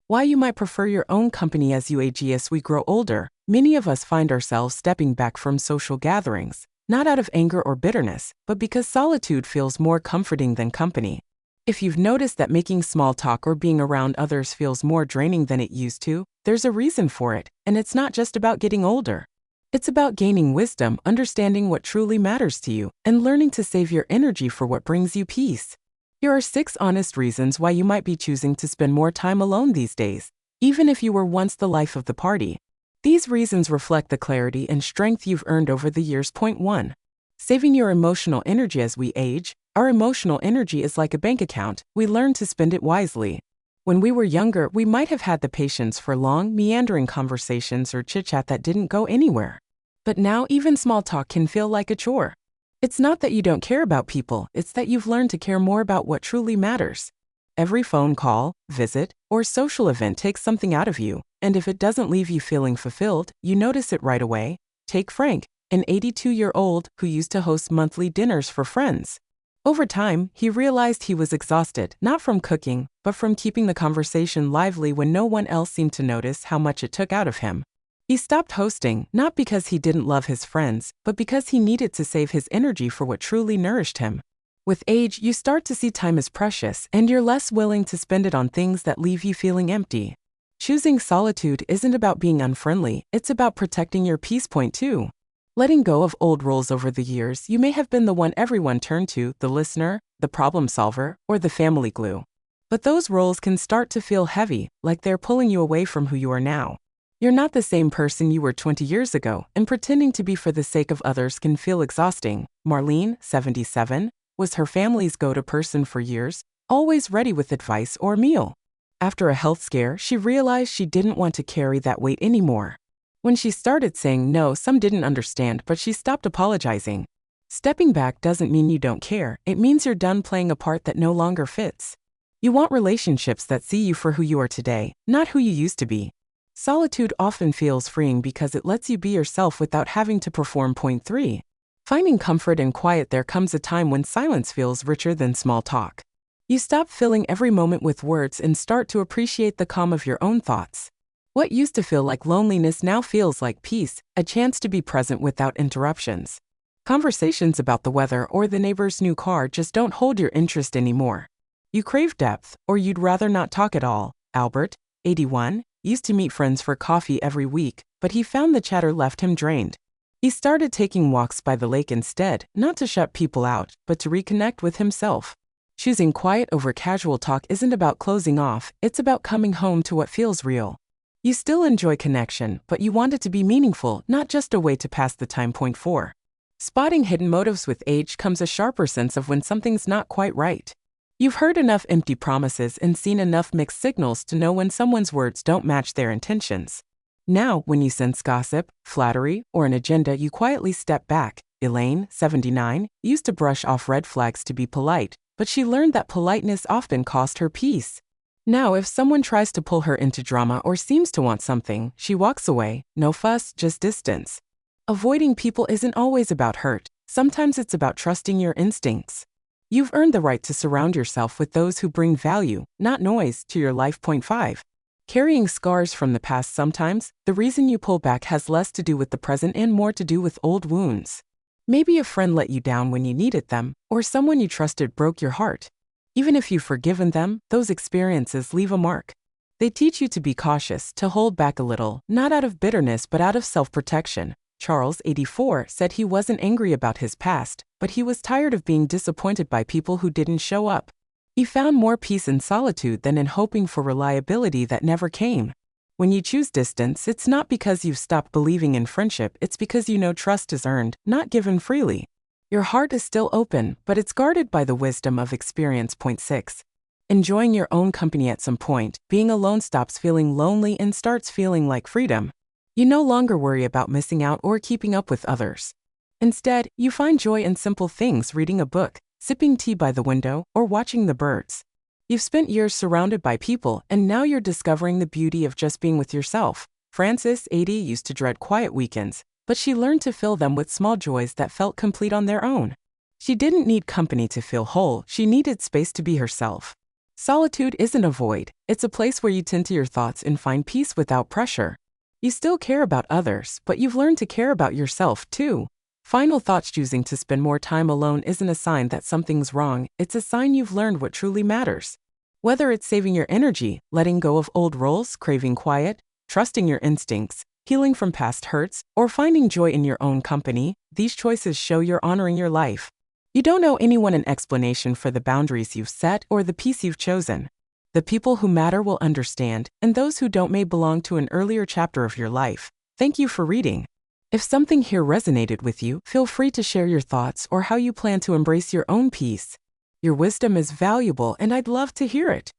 Why you might prefer your own company as you age. As we grow older, many of us find ourselves stepping back from social gatherings, not out of anger or bitterness, but because solitude feels more comforting than company. If you've noticed that making small talk or being around others feels more draining than it used to, there's a reason for it, and it's not just about getting older. It's about gaining wisdom, understanding what truly matters to you, and learning to save your energy for what brings you peace. Here are 6 honest reasons why you might be choosing to spend more time alone these days, even if you were once the life of the party. These reasons reflect the clarity and strength you've earned over the years. Point 1. Saving your emotional energy as we age. Our emotional energy is like a bank account. We learn to spend it wisely. When we were younger, we might have had the patience for long, meandering conversations or chit-chat that didn't go anywhere. But now, even small talk can feel like a chore. It's not that you don't care about people, it's that you've learned to care more about what truly matters. Every phone call, visit, or social event takes something out of you, and if it doesn't leave you feeling fulfilled, you notice it right away. Take Frank, an 82-year-old who used to host monthly dinners for friends. Over time, he realized he was exhausted, not from cooking, but from keeping the conversation lively when no one else seemed to notice how much it took out of him. He stopped hosting, not because he didn't love his friends, but because he needed to save his energy for what truly nourished him. With age, you start to see time as precious, and you're less willing to spend it on things that leave you feeling empty. Choosing solitude isn't about being unfriendly, it's about protecting your peace. Point 2. Letting go of old roles. Over the years, you may have been the one everyone turned to, the listener, the problem solver, or the family glue. But those roles can start to feel heavy, like they're pulling you away from who you are now. You're not the same person you were 20 years ago, and pretending to be for the sake of others can feel exhausting. Marlene, 77, was her family's go-to person for years, always ready with advice or a meal. After a health scare, she realized she didn't want to carry that weight anymore. When she started saying no, some didn't understand, but she stopped apologizing. Stepping back doesn't mean you don't care, it means you're done playing a part that no longer fits. You want relationships that see you for who you are today, not who you used to be. Solitude often feels freeing because it lets you be yourself without having to perform. Point 3. Finding comfort in quiet. There comes a time when silence feels richer than small talk. You stop filling every moment with words and start to appreciate the calm of your own thoughts. What used to feel like loneliness now feels like peace, a chance to be present without interruptions. Conversations about the weather or the neighbor's new car just don't hold your interest anymore. You crave depth, or you'd rather not talk at all. Albert, 81, used to meet friends for coffee every week, but he found the chatter left him drained. He started taking walks by the lake instead, not to shut people out, but to reconnect with himself. Choosing quiet over casual talk isn't about closing off, it's about coming home to what feels real. You still enjoy connection, but you want it to be meaningful, not just a way to pass the time. Point 4. Spotting hidden motives. With age comes a sharper sense of when something's not quite right. You've heard enough empty promises and seen enough mixed signals to know when someone's words don't match their intentions. Now, when you sense gossip, flattery, or an agenda, you quietly step back. Elaine, 79, used to brush off red flags to be polite, but she learned that politeness often cost her peace. Now, if someone tries to pull her into drama or seems to want something, she walks away. No fuss, just distance. Avoiding people isn't always about hurt. Sometimes it's about trusting your instincts. You've earned the right to surround yourself with those who bring value, not noise, to your life. Point 5. Carrying scars from the past. Sometimes, the reason you pull back has less to do with the present and more to do with old wounds. Maybe a friend let you down when you needed them, or someone you trusted broke your heart. Even if you've forgiven them, those experiences leave a mark. They teach you to be cautious, to hold back a little, not out of bitterness but out of self-protection. Charles, 84, said he wasn't angry about his past, but he was tired of being disappointed by people who didn't show up. He found more peace in solitude than in hoping for reliability that never came. When you choose distance, it's not because you've stopped believing in friendship, it's because you know trust is earned, not given freely. Your heart is still open, but it's guarded by the wisdom of experience. Point 6. Enjoying your own company. At some point, being alone stops feeling lonely and starts feeling like freedom. You no longer worry about missing out or keeping up with others. Instead, you find joy in simple things: reading a book, sipping tea by the window, or watching the birds. You've spent years surrounded by people, and now you're discovering the beauty of just being with yourself. Frances, 80, used to dread quiet weekends, but she learned to fill them with small joys that felt complete on their own. She didn't need company to feel whole, she needed space to be herself. Solitude isn't a void, it's a place where you tend to your thoughts and find peace without pressure. You still care about others, but you've learned to care about yourself too. Final thoughts: choosing to spend more time alone isn't a sign that something's wrong, it's a sign you've learned what truly matters. Whether it's saving your energy, letting go of old roles, craving quiet, trusting your instincts, healing from past hurts, or finding joy in your own company, these choices show you're honoring your life. You don't owe anyone an explanation for the boundaries you've set or the peace you've chosen. The people who matter will understand, and those who don't may belong to an earlier chapter of your life. Thank you for reading. If something here resonated with you, feel free to share your thoughts or how you plan to embrace your own peace. Your wisdom is valuable, and I'd love to hear it.